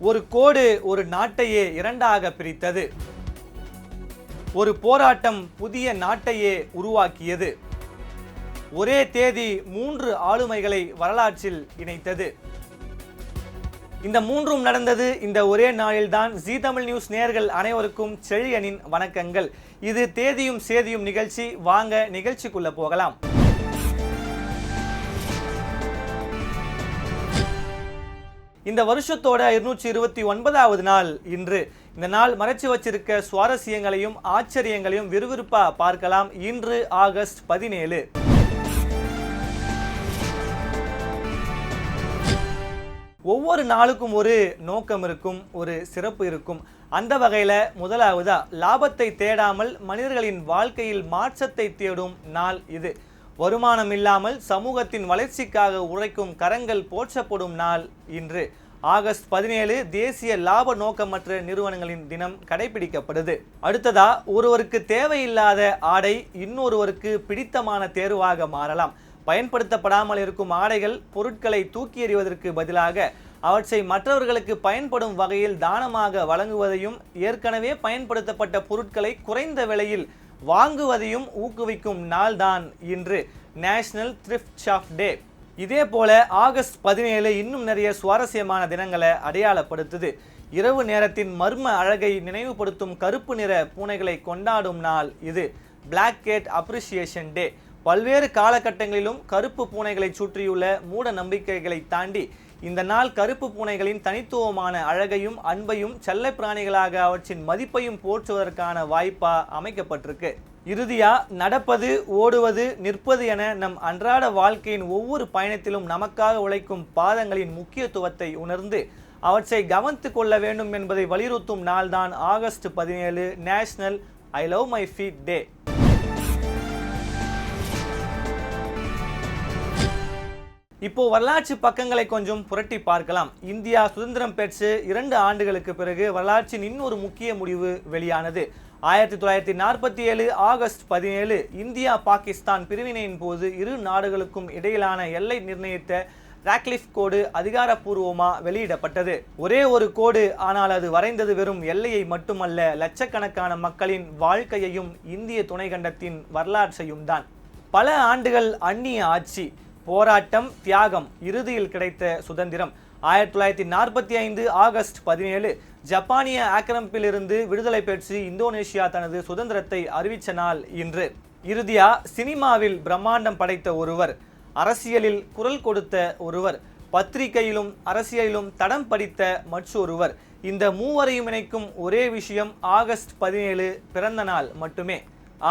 ஒரு கோடு ஒரு நாட்டையே இரண்டாக பிரித்தது. ஒரு போராட்டம் புதிய நாட்டையே உருவாக்கியது. ஒரே தேதி 3 ஆளுமைகளை வரலாற்றில் இணைத்தது. இந்த மூன்றும் நடந்தது இந்த ஒரே நாளில்தான். ஜீ தமிழ் நியூஸ் நேயர்கள் அனைவருக்கும் செழியனின் வணக்கங்கள். இது தேதியும் சேதியும் நிகழ்ச்சி. வாங்க நிகழ்ச்சிக்குள்ள போகலாம். இந்த வருஷத்தோட 229வது நாள் இன்று. இந்த நாள் மறைச்சு வச்சிருக்க சுவாரஸ்யங்களையும் ஆச்சரியங்களையும் விறுவிறுப்பா பார்க்கலாம். இன்று ஆகஸ்ட் 17. ஒவ்வொரு நாளுக்கும் ஒரு நோக்கம் இருக்கும், ஒரு சிறப்பு இருக்கும். அந்த வகையில முதலாவதா லாபத்தை தேடாமல் மனிதர்களின் வாழ்க்கையில் மாற்றத்தை தேடும் நாள் இது. வருமானம் இல்லாமல் சமூகத்தின் வளர்ச்சிக்காக உழைக்கும் கரங்கள் போற்றப்படும் நாள் இன்று. ஆகஸ்ட் 17 தேசிய லாப நோக்கமற்ற நிறுவனங்களின் தினம் கடைபிடிக்கப்படுது. அடுத்ததா, ஒருவருக்கு தேவையில்லாத ஆடை இன்னொருவருக்கு பிடித்தமான தேர்வாக மாறலாம். பயன்படுத்தப்படாமல் இருக்கும் ஆடைகள் பொருட்களை தூக்கி எறிவதற்கு பதிலாக அவற்றை மற்றவர்களுக்கு பயன்படும் வகையில் தானமாக வழங்குவதையும் ஏற்கனவே பயன்படுத்தப்பட்ட பொருட்களை குறைந்த விலையில் வாங்குவதையும் ஊக்குவிக்கும் நாள்தான் இன்று நேஷனல் த்ரிஃப்ட் ஷாப் டே. இதே போல ஆகஸ்ட் 17 இன்னும் நிறைய சுவாரஸ்யமான தினங்களை அடையாளப்படுத்துது. இரவு நேரத்தின் மர்ம அழகை நினைவுபடுத்தும் கருப்பு நிற பூனைகளை கொண்டாடும் நாள் இது. Black cat appreciation day. பல்வேறு காலகட்டங்களிலும் கருப்பு பூனைகளை சுற்றியுள்ள மூட நம்பிக்கைகளை தாண்டி இந்த நாள் கருப்பு பூனைகளின் தனித்துவமான அழகையும் அன்பையும் செல்ல பிராணிகளாக அவற்றின் மதிப்பையும் போற்றுவதற்கான வாய்ப்பா அமைக்கப்பட்டிருக்கு. இறுதியா, நடப்பது, ஓடுவது, நிற்பது என நம் அன்றாட வாழ்க்கையின் ஒவ்வொரு பயணத்திலும் நமக்காக உழைக்கும் பாதங்களின் முக்கியத்துவத்தை உணர்ந்து அவற்றை கவனித்து கொள்ள வேண்டும் என்பதை வலியுறுத்தும் நாள்தான் August 17 national I love my feet day. இப்போ வரலாற்று பக்கங்களை கொஞ்சம் புரட்டி பார்க்கலாம். இந்தியா சுதந்திரம் பெற்று 2 ஆண்டுகளுக்கு பிறகு வரலாற்றின் இன்னொரு முக்கிய முடிவு வெளியானது. 1947 ஆகஸ்ட் 17 இந்தியா பாகிஸ்தான் பிரிவினையின் போது இரு நாடுகளுக்கும் இடையிலான எல்லை நிர்ணயித்த ராக்லிஃப் கோடு அதிகாரப்பூர்வமா வெளியிடப்பட்டது. ஒரே ஒரு கோடு, ஆனால் அது வரைந்தது வெறும் எல்லையை மட்டுமல்ல, லட்சக்கணக்கான மக்களின் வாழ்க்கையையும் இந்திய துணைக்கண்டத்தின் வரலாற்றையும் தான். பல ஆண்டுகள் அந்நிய ஆட்சி, போராட்டம், தியாகம், இறுதியில் கிடைத்த சுதந்திரம். 1945 ஆகஸ்ட் 17 ஜப்பானிய ஆக்கிரமிப்பிலிருந்து விடுதலை பெற்று இந்தோனேஷியா தனது சுதந்திரத்தை அறிவித்த நாள் இன்று. இறுதியா, சினிமாவில் பிரம்மாண்டம் படைத்த ஒருவர், அரசியலில் குரல் கொடுத்த ஒருவர், பத்திரிகையிலும் அரசியலிலும் தடம் படித்த மற்றொருவர், இந்த மூவரையும் இணைக்கும் ஒரே விஷயம் ஆகஸ்ட் 17 பிறந்த நாள் மட்டுமே.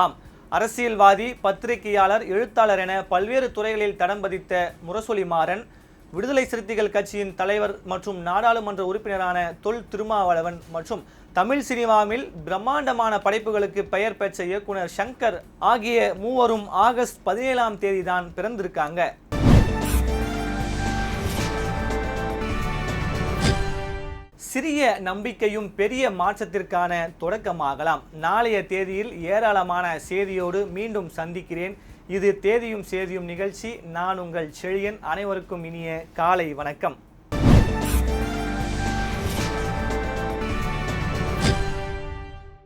ஆம், அரசியல்வாதி, பத்திரிகையாளர், எழுத்தாளர் என பல்வேறு துறைகளில் தடம் பதித்த முரசொலி மாறன், விடுதலை சிறுத்தைகள் கட்சியின் தலைவர் மற்றும் நாடாளுமன்ற உறுப்பினரான தொல் திருமாவளவன் மற்றும் தமிழ் சினிமாவில் பிரம்மாண்டமான படைப்புகளுக்கு பெயர் பெற்ற இயக்குனர் சங்கர் ஆகிய மூவரும் ஆகஸ்ட் 17ஆம் தேதி தான் பிறந்திருக்காங்க. சிறிய நம்பிக்கையும் பெரிய மாற்றத்திற்கான தொடக்கமாகலாம். நாளைய தேதியில் ஏராளமான செய்தியோடு மீண்டும் சந்திக்கிறேன். இது தேதியும் சேதியும் நிகழ்ச்சி. நான் உங்கள் செழியன். அனைவருக்கும் இனிய காலை வணக்கம்.